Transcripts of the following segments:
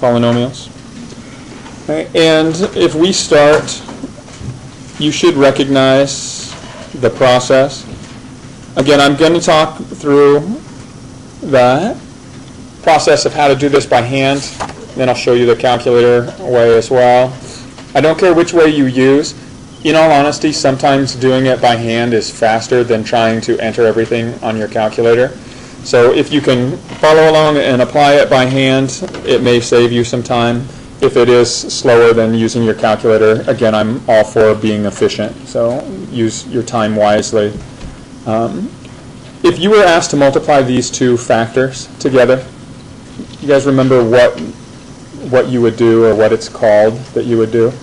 polynomials. Okay, and if we start, you should recognize the process. Again, I'm going to talk through the process of how to do this by hand. Then I'll show you the calculator way as well. I don't care which way you use. In all honesty, sometimes doing it by hand is faster than trying to enter everything on your calculator. So if you can follow along and apply it by hand, it may save you some time. If it is slower than using your calculator, again, I'm all for being efficient. So use your time wisely. If you were asked to multiply these two factors together, you guys remember what you would do or what it's called that you would do?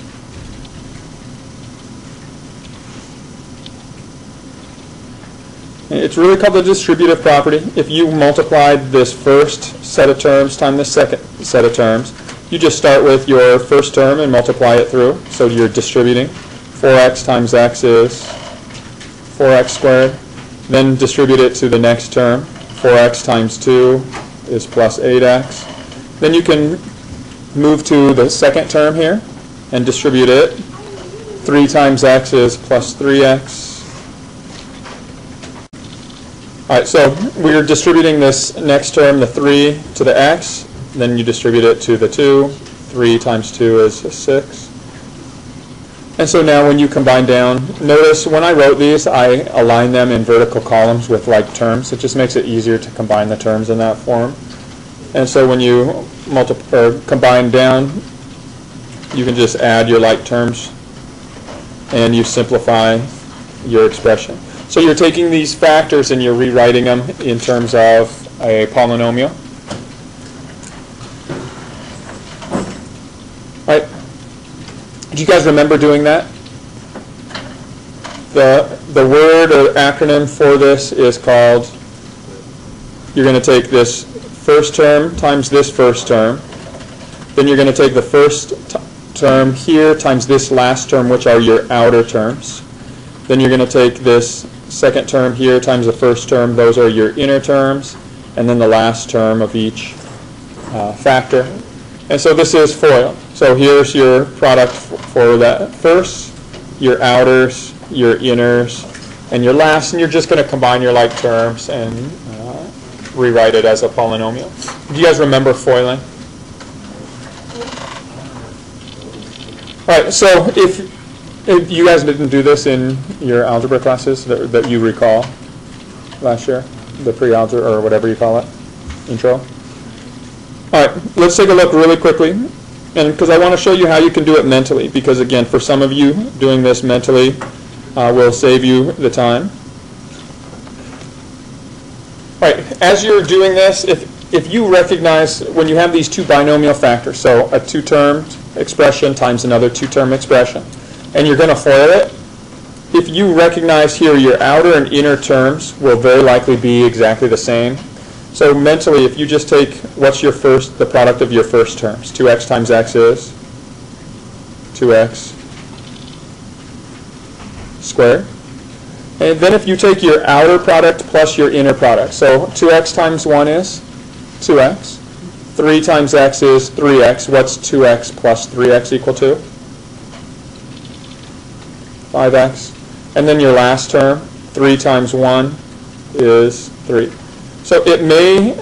It's really called the distributive property. If you multiplied this first set of terms times this second set of terms, you just start with your first term and multiply it through. So you're distributing. 4x times x is 4x squared. Then distribute it to the next term. 4x times 2 is plus 8x. Then you can move to the second term here and distribute it. 3 times x is plus 3x. All right, so we're distributing this next term, the 3, to the x. Then you distribute it to the 2. 3 times 2 is 6. And so now when you combine down, notice when I wrote these, I aligned them in vertical columns with like terms. It just makes it easier to combine the terms in that form. And so when you combine down, you can just add your like terms and you simplify your expression. So you're taking these factors and you're rewriting them in terms of a polynomial. All right. Do you guys remember doing that? The word or acronym for this is called, you're going to take this first term times this first term. Then you're going to take the first term here times this last term, which are your outer terms. Then you're going to take this second term here times the first term. Those are your inner terms. And then the last term of each factor. And so this is FOIL. So here's your product for that first, your outers, your inners, and your last. And you're just going to combine your like terms and rewrite it as a polynomial. Do you guys remember foiling? All right, so if you guys didn't do this in your algebra classes that you recall last year, the pre-algebra or whatever you call it, intro. All right, let's take a look really quickly, and because I want to show you how you can do it mentally, because again, for some of you, doing this mentally will save you the time. All right, as you're doing this, if you recognize when you have these two binomial factors, so a two-term expression times another two-term expression, and you're going to FOIL it, if you recognize here your outer and inner terms will very likely be exactly the same. So mentally, if you just take what's your first, the product of your first terms, 2x times x is 2x squared. And then if you take your outer product plus your inner product, so 2x times 1 is 2x. 3 times x is 3x. What's 2x plus 3x equal to? 5x. And then your last term, 3 times 1 is 3. So it may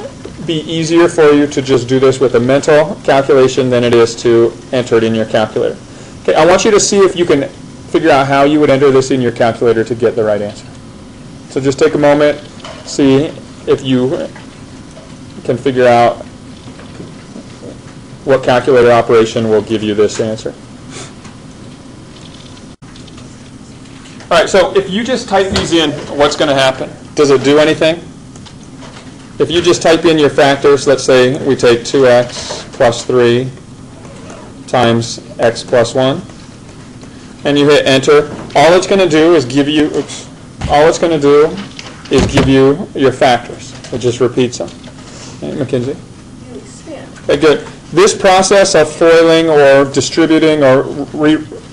be easier for you to just do this with a mental calculation than it is to enter it in your calculator. Okay, I want you to see if you can figure out how you would enter this in your calculator to get the right answer. So just take a moment, see if you can figure out what calculator operation will give you this answer. All right, so if you just type these in, what's going to happen? Does it do anything? If you just type in your factors, let's say we take 2x plus 3 times x plus 1, and you hit enter, all it's going to do is give you, your factors. It just repeats them. Okay, Mackenzie? You expand. Okay, good. This process of foiling or distributing or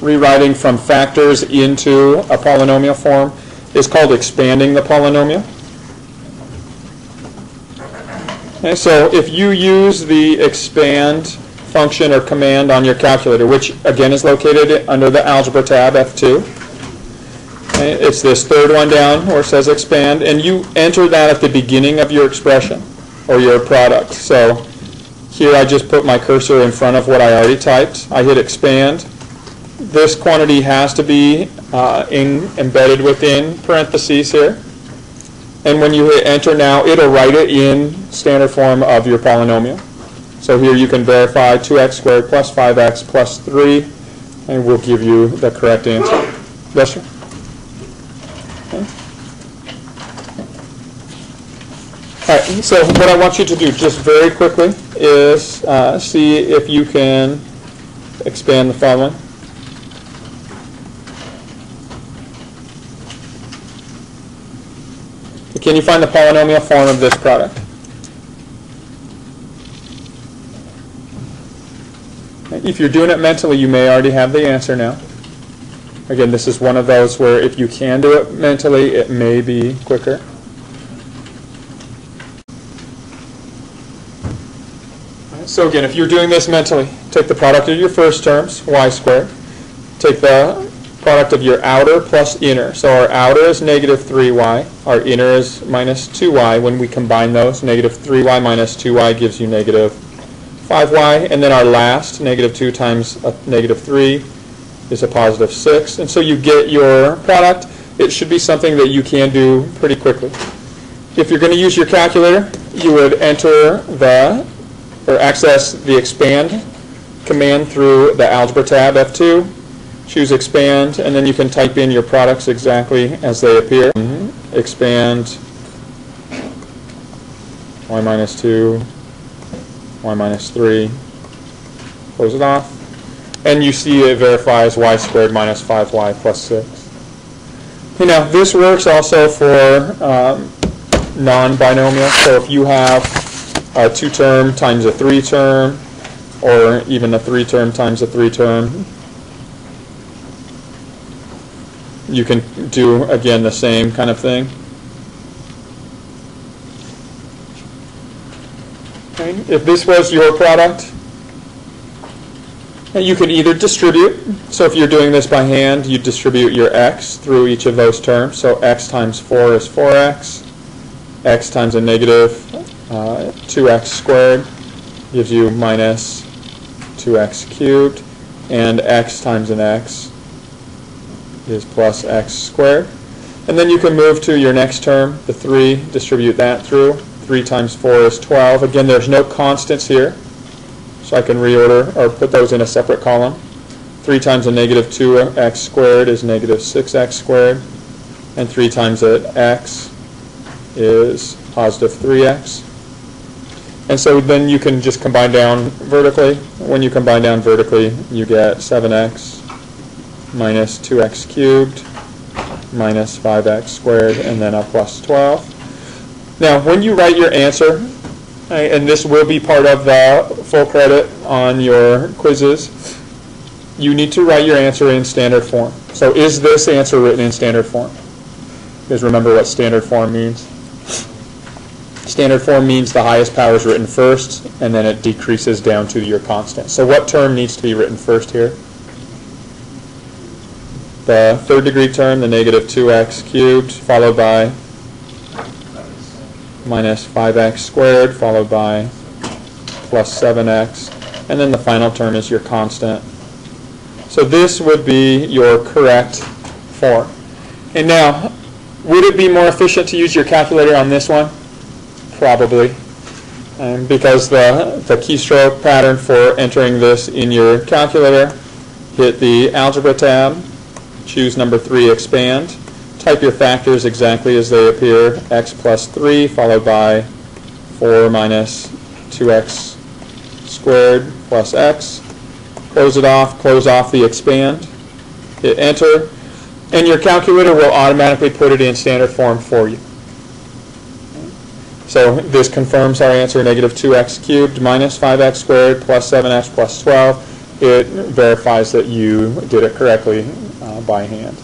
rewriting from factors into a polynomial form is called expanding the polynomial. Okay, so if you use the expand function or command on your calculator, which again is located under the Algebra tab, F2. It's this third one down where it says expand, and you enter that at the beginning of your expression or your product. So here I just put my cursor in front of what I already typed. I hit expand. This quantity has to be embedded within parentheses here. And when you hit enter now, it'll write it in standard form of your polynomial. So here you can verify 2x squared plus 5x plus 3, and we'll give you the correct answer. Yes, sir? Okay. All right, so what I want you to do just very quickly is see if you can expand the following. Can you find the polynomial form of this product? If you're doing it mentally, you may already have the answer now. Again, this is one of those where if you can do it mentally, it may be quicker. So again, if you're doing this mentally, take the product of your first terms, y squared. Take the product of your outer plus inner. So our outer is negative 3y. Our inner is minus 2y. When we combine those, negative 3y minus 2y gives you negative 5y. And then our last, negative 2 times negative 3, is a positive 6. And so you get your product. It should be something that you can do pretty quickly. If you're going to use your calculator, you would enter or access the expand command through the Algebra tab, F2. Choose expand, and then you can type in your products exactly as they appear. Expand y minus 2, y minus 3, close it off, and you see it verifies y squared minus 5y plus 6. Okay, now this works also for non-binomial, so if you have a 2-term times a 3-term, or even a 3-term times a 3-term, you can do, again, the same kind of thing. Okay. If this was your product, you could either distribute. So if you're doing this by hand, you distribute your x through each of those terms. So x times 4 is 4x. X times a negative 2x squared gives you minus 2x cubed. And x times an x is plus x squared. And then you can move to your next term, the 3, distribute that through. 3 times 4 is 12. Again, there's no constants here, so I can reorder or put those in a separate column. 3 times a negative 2x squared is negative 6x squared. And 3 times an x is positive 3x. And so then you can just combine down vertically. When you combine down vertically, you get 7x minus 2x cubed minus 5x squared, and then a plus 12. Now, when you write your answer, and this will be part of the full credit on your quizzes, you need to write your answer in standard form. So is this answer written in standard form? You guys remember what standard form means? Standard form means the highest power is written first, and then it decreases down to your constant. So what term needs to be written first here? The third degree term, the negative 2x cubed, followed by minus 5x squared, followed by plus 7x, and then the final term is your constant. So this would be your correct form. And now, would it be more efficient to use your calculator on this one? Probably, because the keystroke pattern for entering this in your calculator, hit the Algebra tab, choose number 3, expand, type your factors exactly as they appear, x plus 3 followed by 4 minus 2x squared plus x, close it off, close off the expand, hit enter, and your calculator will automatically put it in standard form for you. So this confirms our answer, negative 2x cubed minus 5x squared plus 7x plus 12. It verifies that you did it correctly by hand.